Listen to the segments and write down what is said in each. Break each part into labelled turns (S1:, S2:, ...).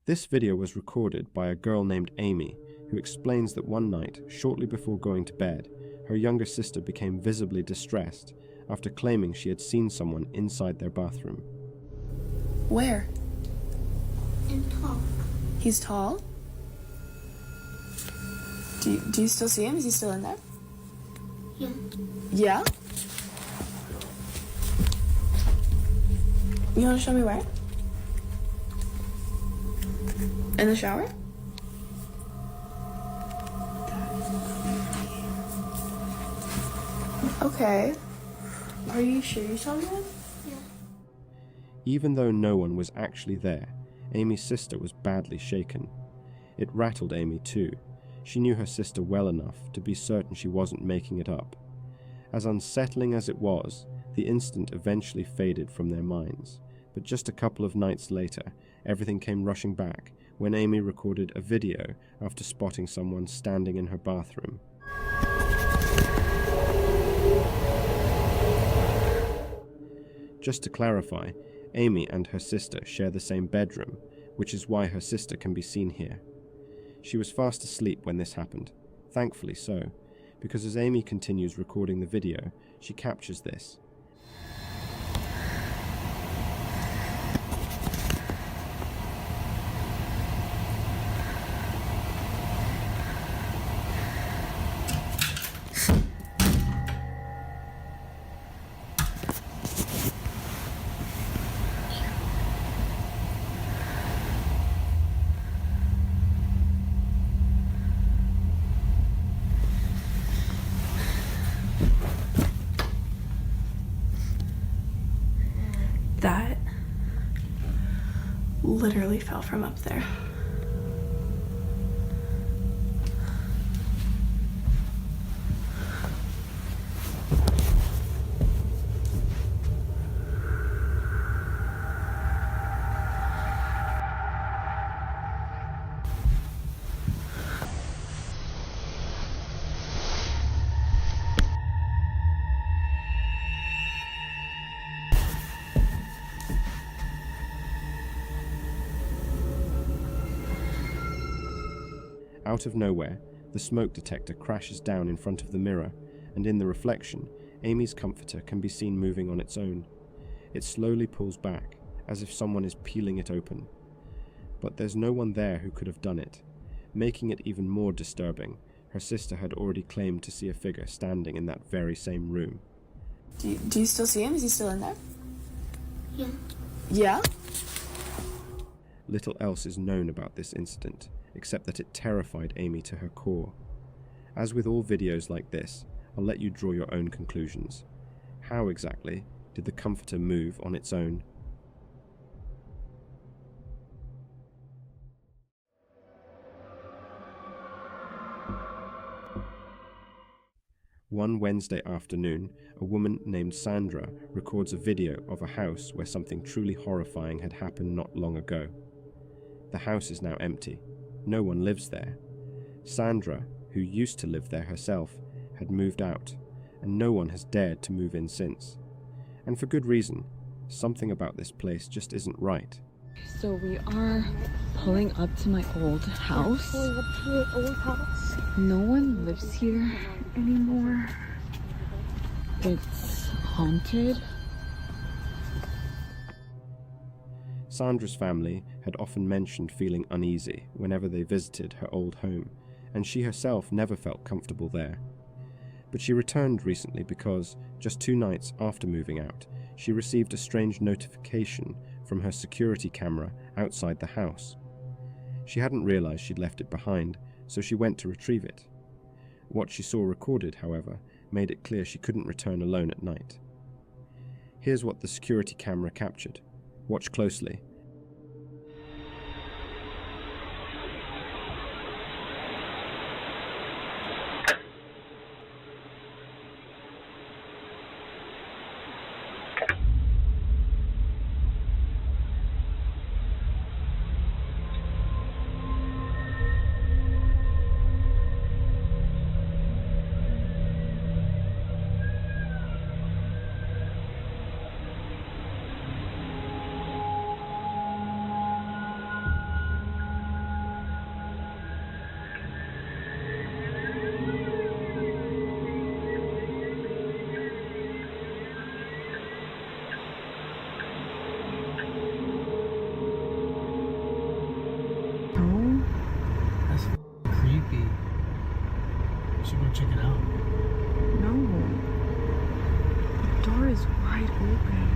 S1: This video was recorded by a girl named Amy, who explains that one night, shortly before going to bed, her younger sister became visibly distressed after claiming she had seen someone inside their bathroom.
S2: Where?
S3: And tall.
S2: He's tall? Do you still see him? Is he still in there?
S3: Yeah.
S2: Yeah? You want to show me where? In the shower? Okay. Are you sure you saw him?
S3: Yeah.
S1: Even though no one was actually there, Amy's sister was badly shaken. It rattled Amy too. She knew her sister well enough to be certain she wasn't making it up. As unsettling as it was, the incident eventually faded from their minds, but just a couple of nights later, everything came rushing back when Amy recorded a video after spotting someone standing in her bathroom. Just to clarify, Amy and her sister share the same bedroom, which is why her sister can be seen here. She was fast asleep when this happened, thankfully so, because as Amy continues recording the video, she captures this.
S2: That literally fell from up there.
S1: Out of nowhere, the smoke detector crashes down in front of the mirror, and in the reflection, Amy's comforter can be seen moving on its own. It slowly pulls back, as if someone is peeling it open. But there's no one there who could have done it. Making it even more disturbing, her sister had already claimed to see a figure standing in that very same room.
S2: Do you still see him? Is he still in there?
S3: Yeah.
S2: Yeah?
S1: Little else is known about this incident, except that it terrified Amy to her core. As with all videos like this, I'll let you draw your own conclusions. How exactly did the comforter move on its own? One Wednesday afternoon, a woman named Sandra records a video of a house where something truly horrifying had happened not long ago. The house is now empty. No one lives there. Sandra, who used to live there herself, had moved out, and no one has dared to move in since. And for good reason. Something about this place just isn't right.
S4: So we are pulling up to my old house. No one lives here anymore. It's haunted.
S1: Sandra's family had often mentioned feeling uneasy whenever they visited her old home, and she herself never felt comfortable there. But she returned recently because, just 2 nights after moving out, she received a strange notification from her security camera outside the house. She hadn't realized she'd left it behind, so she went to retrieve it. What she saw recorded, however, made it clear she couldn't return alone at night. Here's what the security camera captured. Watch closely.
S4: wide open.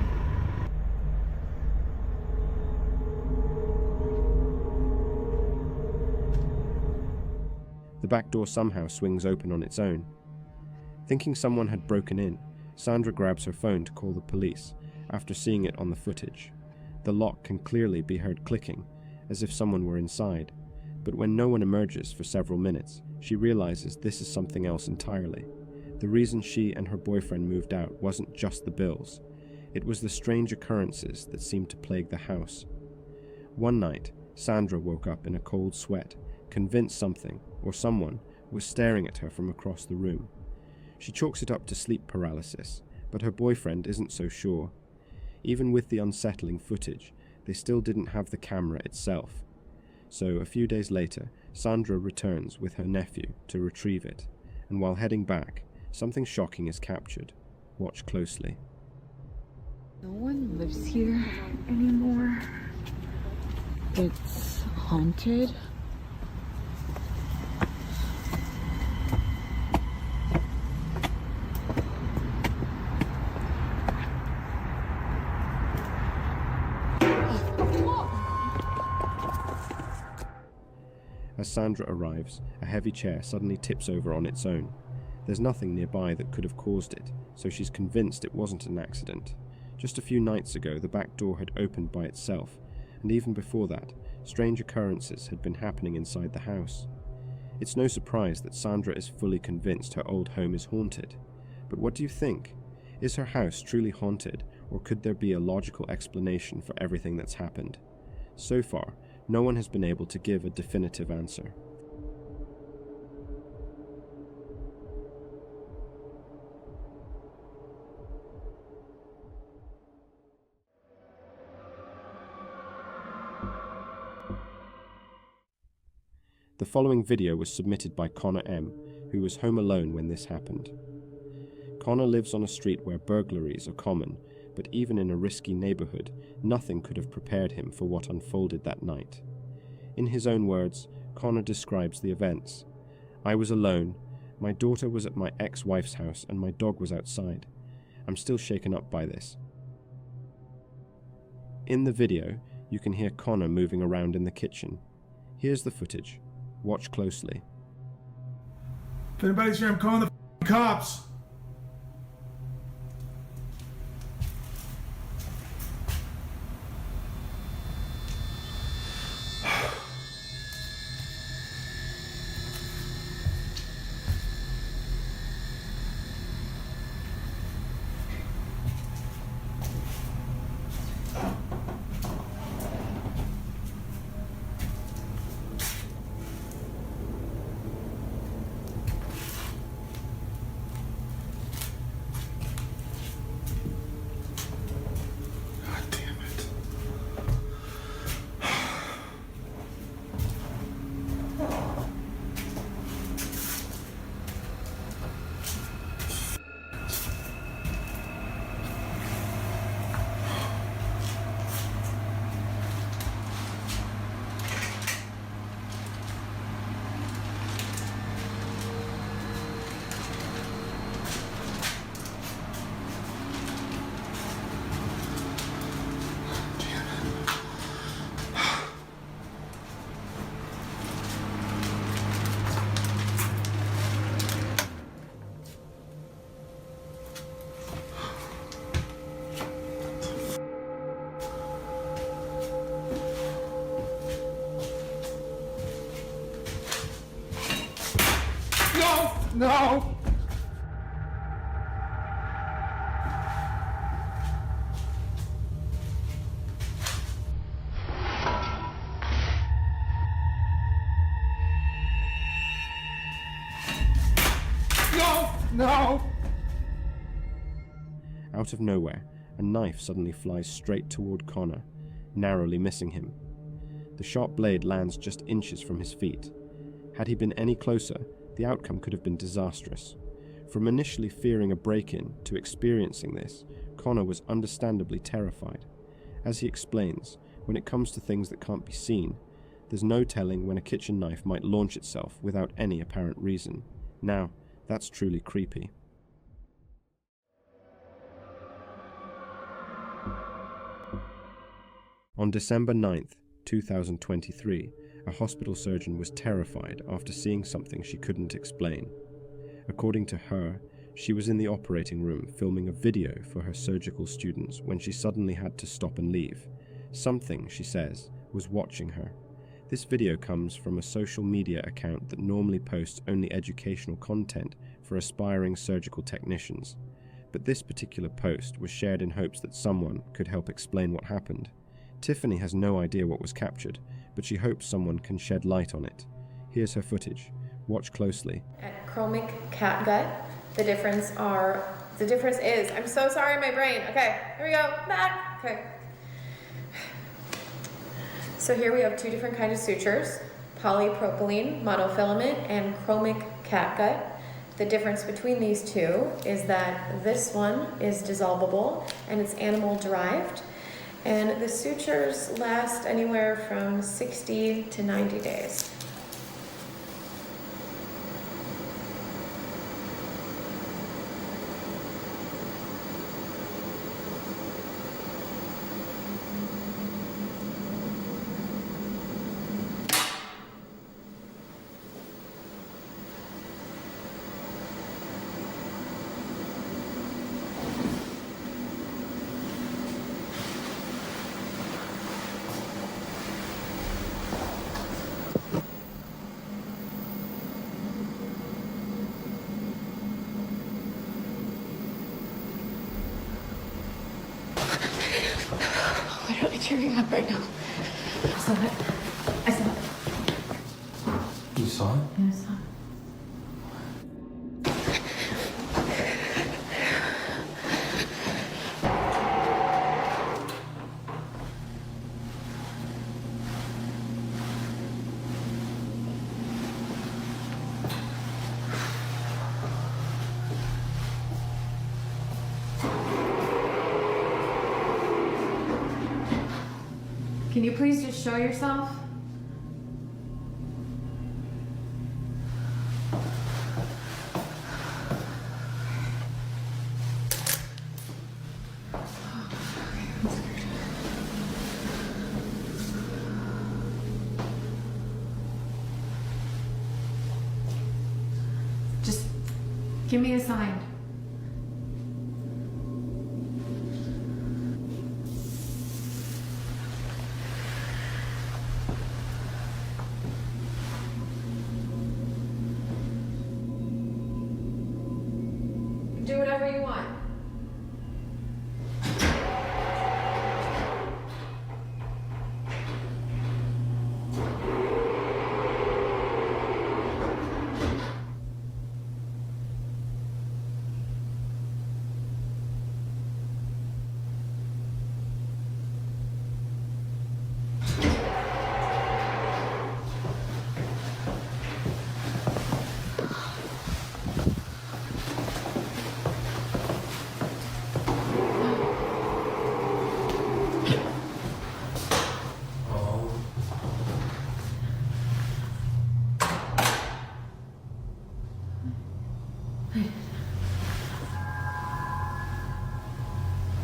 S1: The back door somehow swings open on its own. Thinking someone had broken in, Sandra grabs her phone to call the police after seeing it on the footage. The lock can clearly be heard clicking, as if someone were inside, but when no one emerges for several minutes, she realizes this is something else entirely. The reason she and her boyfriend moved out wasn't just the bills. It was the strange occurrences that seemed to plague the house. One night, Sandra woke up in a cold sweat, convinced something, or someone, was staring at her from across the room. She chalks it up to sleep paralysis, but her boyfriend isn't so sure. Even with the unsettling footage, they still didn't have the camera itself. So a few days later, Sandra returns with her nephew to retrieve it, and while heading back, something shocking is captured. Watch closely.
S4: No one lives here anymore. It's haunted.
S1: As Sandra arrives, a heavy chair suddenly tips over on its own. There's nothing nearby that could have caused it, so she's convinced it wasn't an accident. Just a few nights ago, the back door had opened by itself, and even before that, strange occurrences had been happening inside the house. It's no surprise that Sandra is fully convinced her old home is haunted. But what do you think? Is her house truly haunted, or could there be a logical explanation for everything that's happened? So far, no one has been able to give a definitive answer. The following video was submitted by Connor M., who was home alone when this happened. Connor lives on a street where burglaries are common, but even in a risky neighborhood, nothing could have prepared him for what unfolded that night. In his own words, Connor describes the events. "I was alone. My daughter was at my ex-wife's house and my dog was outside. I'm still shaken up by this." In the video, you can hear Connor moving around in the kitchen. Here's the footage. Watch closely.
S5: If anybody's here, I'm calling the cops. No! No!
S1: Out of nowhere, a knife suddenly flies straight toward Connor, narrowly missing him. The sharp blade lands just inches from his feet. Had he been any closer, the outcome could have been disastrous. From initially fearing a break-in to experiencing this, Connor was understandably terrified. As he explains, when it comes to things that can't be seen, there's no telling when a kitchen knife might launch itself without any apparent reason. Now, that's truly creepy. On December 9th, 2023, a hospital surgeon was terrified after seeing something she couldn't explain. According to her, she was in the operating room filming a video for her surgical students when she suddenly had to stop and leave. Something, she says, was watching her. This video comes from a social media account that normally posts only educational content for aspiring surgical technicians. But this particular post was shared in hopes that someone could help explain what happened. Tiffany has no idea what was captured, but she hopes someone can shed light on it. Here's her footage. Watch closely.
S6: At chromic catgut, the difference is, I'm so sorry, my brain. Okay, here we go, back. Okay. So here we have two different kinds of sutures, polypropylene monofilament and chromic catgut. The difference between these two is that this one is dissolvable and it's animal derived, and the sutures last anywhere from 60 to 90 days. Literally tearing up right now. I saw it.
S7: You saw it?
S6: Yeah, I saw it. Can you please just show yourself? Just give me a sign. Do whatever you want.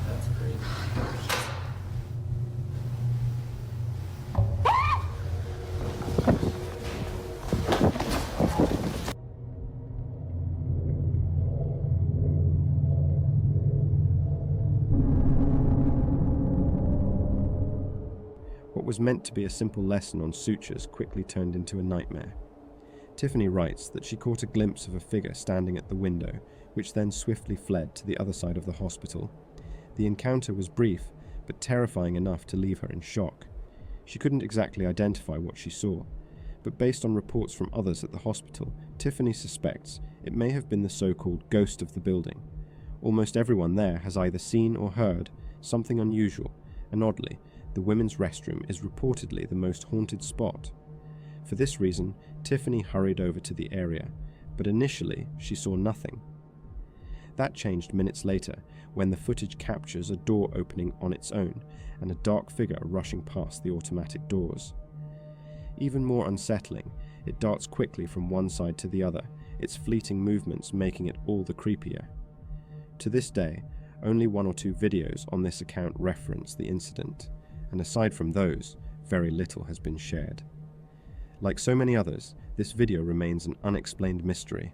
S7: That's great.
S1: What was meant to be a simple lesson on sutures quickly turned into a nightmare. Tiffany writes that she caught a glimpse of a figure standing at the window, which then swiftly fled to the other side of the hospital. The encounter was brief, but terrifying enough to leave her in shock. She couldn't exactly identify what she saw, but based on reports from others at the hospital, Tiffany suspects it may have been the so-called ghost of the building. Almost everyone there has either seen or heard something unusual, and oddly, the women's restroom is reportedly the most haunted spot. For this reason, Tiffany hurried over to the area, but initially she saw nothing. That changed minutes later when the footage captures a door opening on its own and a dark figure rushing past the automatic doors. Even more unsettling, it darts quickly from one side to the other, its fleeting movements making it all the creepier. To this day, only one or two videos on this account reference the incident, and aside from those, very little has been shared. Like so many others, this video remains an unexplained mystery,